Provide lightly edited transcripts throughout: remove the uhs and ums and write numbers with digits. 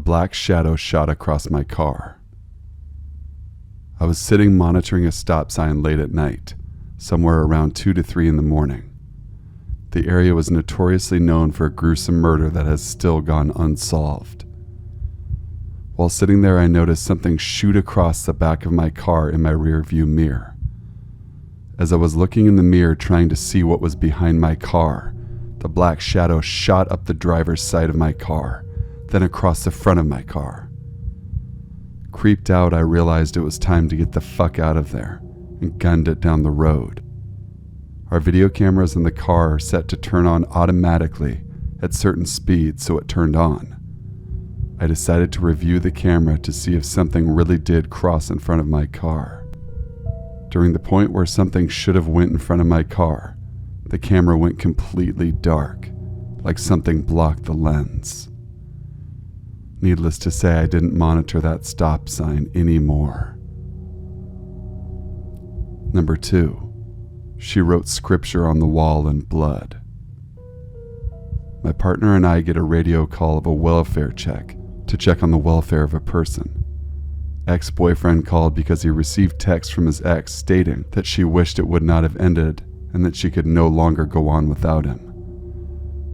black shadow shot across my car. I was sitting monitoring a stop sign late at night, somewhere around 2 to 3 in the morning. The area was notoriously known for a gruesome murder that has still gone unsolved. While sitting there, I noticed something shoot across the back of my car in my rearview mirror. As I was looking in the mirror trying to see what was behind my car, the black shadow shot up the driver's side of my car, then across the front of my car. Creeped out, I realized it was time to get the fuck out of there and gunned it down the road. Our video cameras in the car are set to turn on automatically at certain speeds, so it turned on. I decided to review the camera to see if something really did cross in front of my car. During the point where something should have went in front of my car, the camera went completely dark, like something blocked the lens. Needless to say, I didn't monitor that stop sign anymore. Number 2. She wrote scripture on the wall in blood. My partner and I get a radio call of a welfare check to check on the welfare of a person. Ex-boyfriend called because he received text from his ex stating that she wished it would not have ended and that she could no longer go on without him.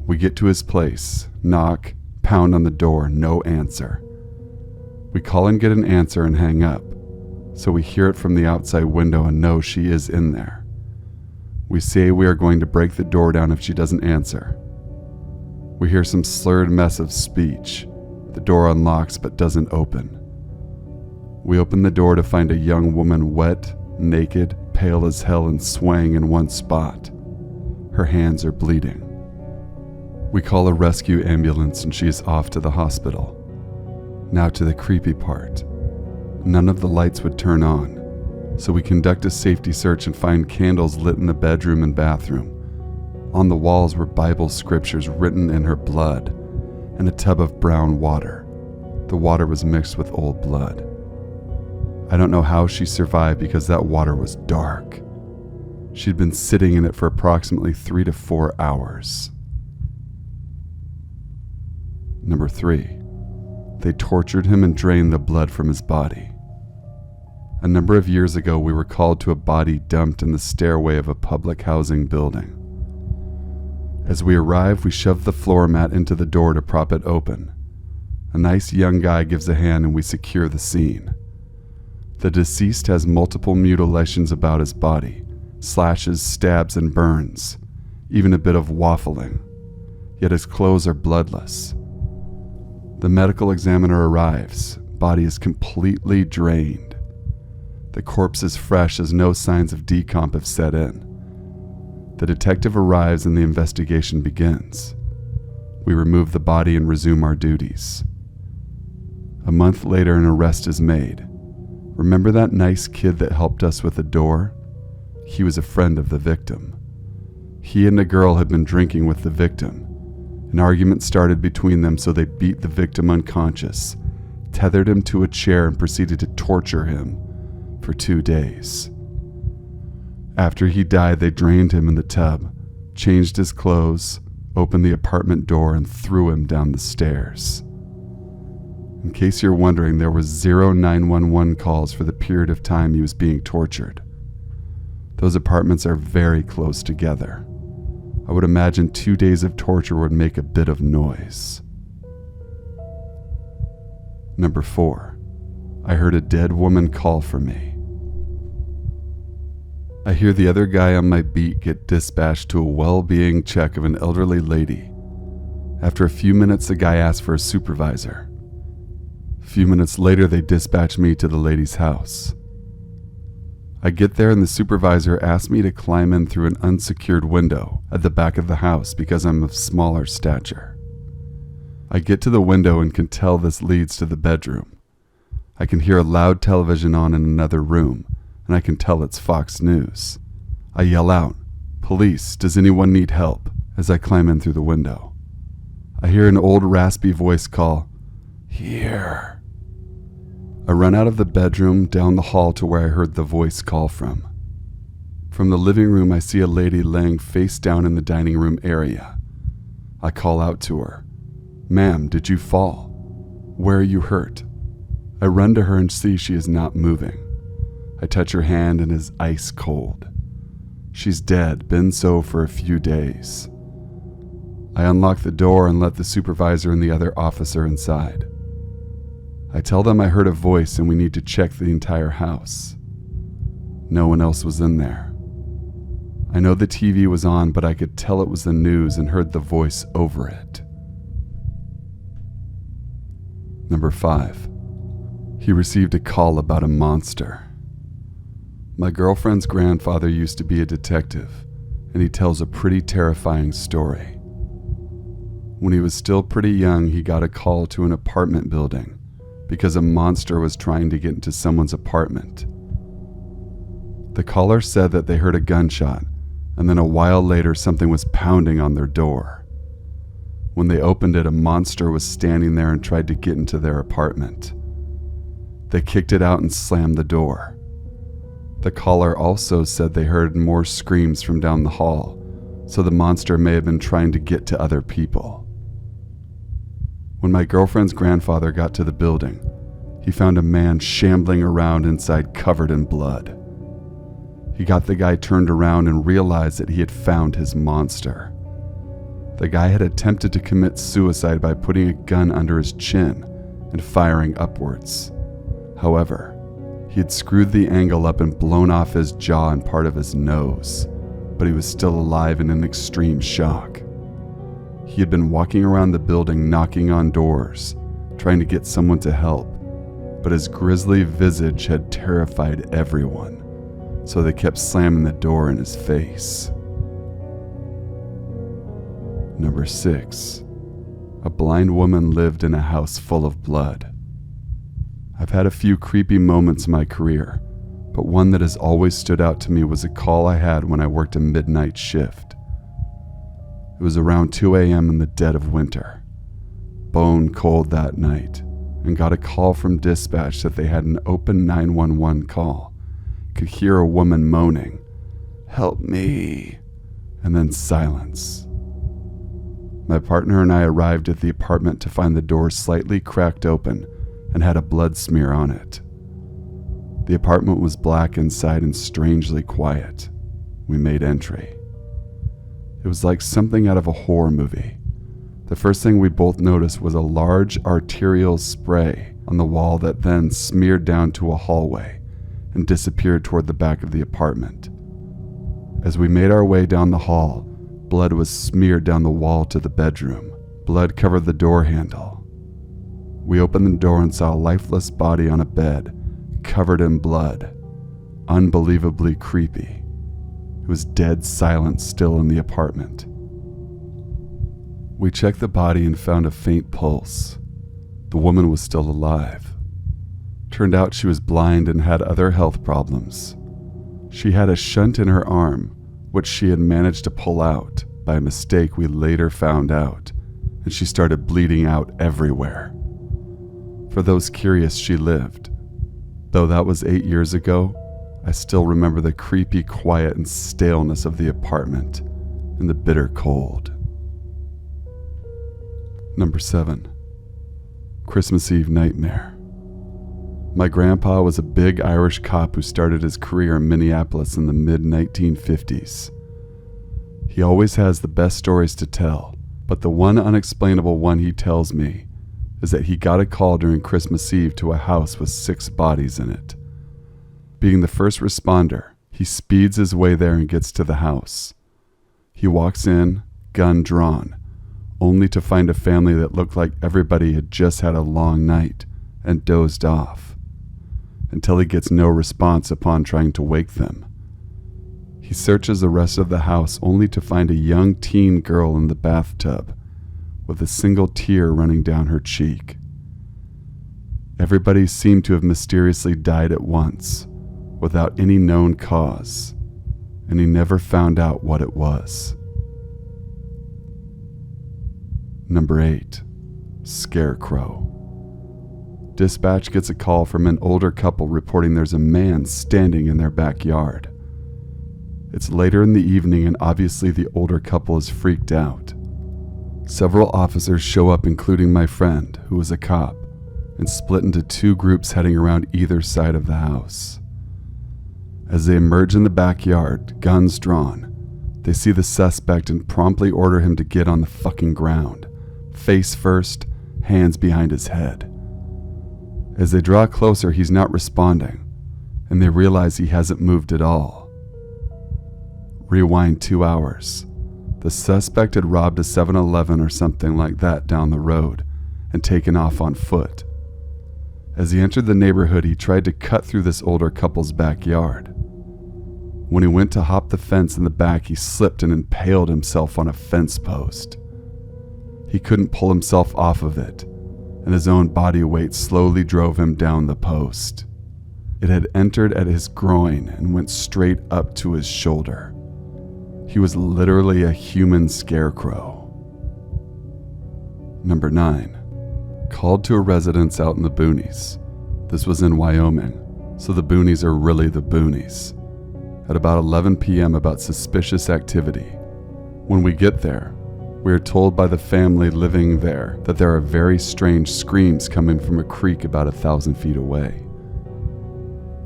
We get to his place, knock, pound on the door, no answer. We call and get an answer and hang up, so we hear it from the outside window and know she is in there. We say we are going to break the door down if she doesn't answer. We hear some slurred mess of speech. The door unlocks but doesn't open. We open the door to find a young woman wet, naked, pale as hell and swaying in one spot. Her hands are bleeding. We call a rescue ambulance and she is off to the hospital. Now to the creepy part. None of the lights would turn on, so we conduct a safety search and find candles lit in the bedroom and bathroom. On the walls were Bible scriptures written in her blood and a tub of brown water. The water was mixed with old blood. I don't know how she survived because that water was dark. She'd been sitting in it for approximately 3 to 4 hours. Number 3. They tortured him and drained the blood from his body. A number of years ago, we were called to a body dumped in the stairway of a public housing building. As we arrive, we shove the floor mat into the door to prop it open. A nice young guy gives a hand and we secure the scene. The deceased has multiple mutilations about his body, slashes, stabs, and burns, even a bit of waffling, yet his clothes are bloodless. The medical examiner arrives. Body is completely drained. The corpse is fresh as no signs of decomp have set in. The detective arrives and the investigation begins. We remove the body and resume our duties. A month later, an arrest is made. Remember that nice kid that helped us with the door? He was a friend of the victim. He and the girl had been drinking with the victim. An argument started between them, so they beat the victim unconscious, tethered him to a chair, and proceeded to torture him for 2 days. After he died, they drained him in the tub, changed his clothes, opened the apartment door, and threw him down the stairs. In case you're wondering, there was 0 911 calls for the period of time he was being tortured. Those apartments are very close together. I would imagine 2 days of torture would make a bit of noise. Number 4. I heard a dead woman call for me. I hear the other guy on my beat get dispatched to a well-being check of an elderly lady. After a few minutes, the guy asks for a supervisor. A few minutes later, they dispatch me to the lady's house. I get there and the supervisor asks me to climb in through an unsecured window at the back of the house because I'm of smaller stature. I get to the window and can tell this leads to the bedroom. I can hear a loud television on in another room, and I can tell it's Fox News. I yell out, "Police, does anyone need help?" as I climb in through the window. I hear an old raspy voice call, "Here." I run out of the bedroom, down the hall to where I heard the voice call from. From the living room, I see a lady laying face down in the dining room area. I call out to her, "Ma'am, did you fall?" "Where are you hurt?" I run to her and see she is not moving. I touch her hand and it is ice cold. She's dead, been so for a few days. I unlock the door and let the supervisor and the other officer inside. I tell them I heard a voice and we need to check the entire house. No one else was in there. I know the TV was on, but I could tell it was the news and heard the voice over it. Number 5. He received a call about a monster. My girlfriend's grandfather used to be a detective, and he tells a pretty terrifying story. When he was still pretty young, he got a call to an apartment building because a monster was trying to get into someone's apartment. The caller said that they heard a gunshot, and then a while later something was pounding on their door. When they opened it, a monster was standing there and tried to get into their apartment. They kicked it out and slammed the door. The caller also said they heard more screams from down the hall, so the monster may have been trying to get to other people. When my girlfriend's grandfather got to the building, he found a man shambling around inside covered in blood. He got the guy turned around and realized that he had found his monster. The guy had attempted to commit suicide by putting a gun under his chin and firing upwards. However, he had screwed the angle up and blown off his jaw and part of his nose, but he was still alive and in extreme shock. He had been walking around the building knocking on doors, trying to get someone to help, but his grisly visage had terrified everyone, so they kept slamming the door in his face. Number 6. A blind woman lived in a house full of blood. I've had a few creepy moments in my career, but one that has always stood out to me was a call I had when I worked a midnight shift. It was around 2 a.m. in the dead of winter, bone cold that night, and got a call from dispatch that they had an open 911 call. Could hear a woman moaning, "Help me," and then silence. My partner and I arrived at the apartment to find the door slightly cracked open and had a blood smear on it. The apartment was black inside and strangely quiet. We made entry. It was like something out of a horror movie. The first thing we both noticed was a large arterial spray on the wall that then smeared down to a hallway and disappeared toward the back of the apartment. As we made our way down the hall, blood was smeared down the wall to the bedroom. Blood covered the door handle. We opened the door and saw a lifeless body on a bed, covered in blood. Unbelievably creepy. It was dead silent still in the apartment. We checked the body and found a faint pulse. The woman was still alive. Turned out she was blind and had other health problems. She had a shunt in her arm, which she had managed to pull out. By mistake, we later found out, and she started bleeding out everywhere. For those curious, she lived. Though that was 8 years ago, I still remember the creepy quiet and staleness of the apartment and the bitter cold. Number 7. Christmas Eve nightmare. My grandpa was a big Irish cop who started his career in Minneapolis in the mid-1950s. He always has the best stories to tell, but the one unexplainable one he tells me is that he got a call during Christmas Eve to a house with 6 bodies in it. Being the first responder, he speeds his way there and gets to the house. He walks in, gun drawn, only to find a family that looked like everybody had just had a long night and dozed off, until he gets no response upon trying to wake them. He searches the rest of the house only to find a young teen girl in the bathtub with a single tear running down her cheek. Everybody seemed to have mysteriously died at once, without any known cause, and he never found out what it was. Number 8. Scarecrow. Dispatch gets a call from an older couple reporting there's a man standing in their backyard. It's later in the evening and obviously the older couple is freaked out. Several officers show up, including my friend, who was a cop, and split into two groups heading around either side of the house. As they emerge in the backyard, guns drawn, they see the suspect and promptly order him to get on the fucking ground, face first, hands behind his head. As they draw closer, he's not responding, and they realize he hasn't moved at all. Rewind 2 hours. The suspect had robbed a 7-Eleven or something like that down the road and taken off on foot. As he entered the neighborhood, he tried to cut through this older couple's backyard. When he went to hop the fence in the back, he slipped and impaled himself on a fence post. He couldn't pull himself off of it, and his own body weight slowly drove him down the post. It had entered at his groin and went straight up to his shoulder. He was literally a human scarecrow. Number 9. Called to a residence out in the boonies. This was in Wyoming, so the boonies are really the boonies. At about 11 p.m. about suspicious activity. When we get there, we are told by the family living there that there are very strange screams coming from a creek about 1,000 feet away.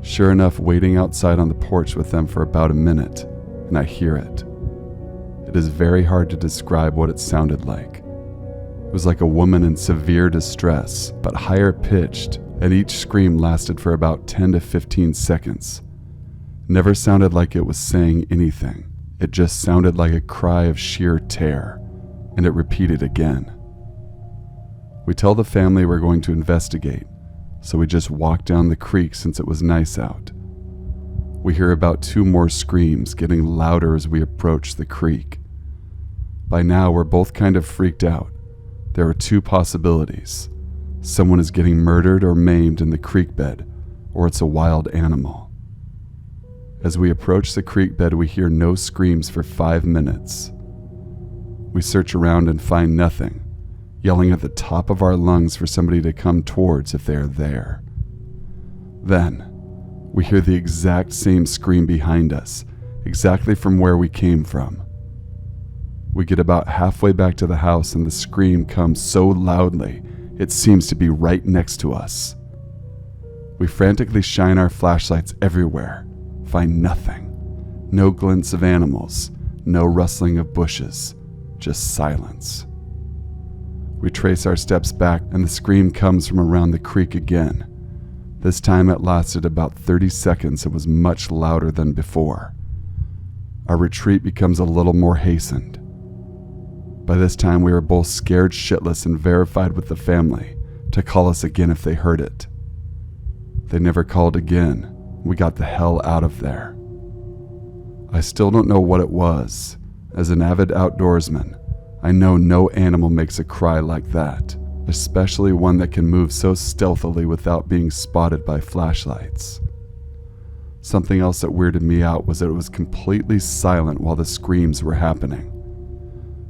Sure enough, waiting outside on the porch with them for about a minute, and I hear it. It is very hard to describe what it sounded like. It was like a woman in severe distress, but higher pitched, and each scream lasted for about 10 to 15 seconds. Never sounded like it was saying anything. It just sounded like a cry of sheer terror, and it repeated again. We tell the family we're going to investigate, so we just walk down the creek since it was nice out. We hear about 2 more screams getting louder as we approach the creek. By now, we're both kind of freaked out. There are 2 possibilities. Someone is getting murdered or maimed in the creek bed, or it's a wild animal. As we approach the creek bed, we hear no screams for 5 minutes. We search around and find nothing, yelling at the top of our lungs for somebody to come towards if they are there. Then, we hear the exact same scream behind us, exactly from where we came from. We get about halfway back to the house and the scream comes so loudly, it seems to be right next to us. We frantically shine our flashlights everywhere, find nothing. No glints of animals, no rustling of bushes, just silence. We trace our steps back and the scream comes from around the creek again. This time it lasted about 30 seconds and was much louder than before. Our retreat becomes a little more hastened. By this time we were both scared shitless and verified with the family to call us again if they heard it. They never called again. We got the hell out of there. I still don't know what it was. As an avid outdoorsman, I know no animal makes a cry like that, especially one that can move so stealthily without being spotted by flashlights. Something else that weirded me out was that it was completely silent while the screams were happening.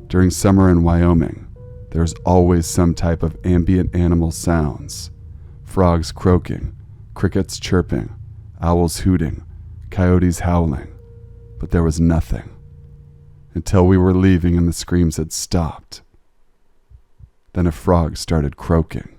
During summer in Wyoming, there's always some type of ambient animal sounds. Frogs croaking, crickets chirping, owls hooting, coyotes howling, but there was nothing. Until we were leaving and the screams had stopped. Then a frog started croaking.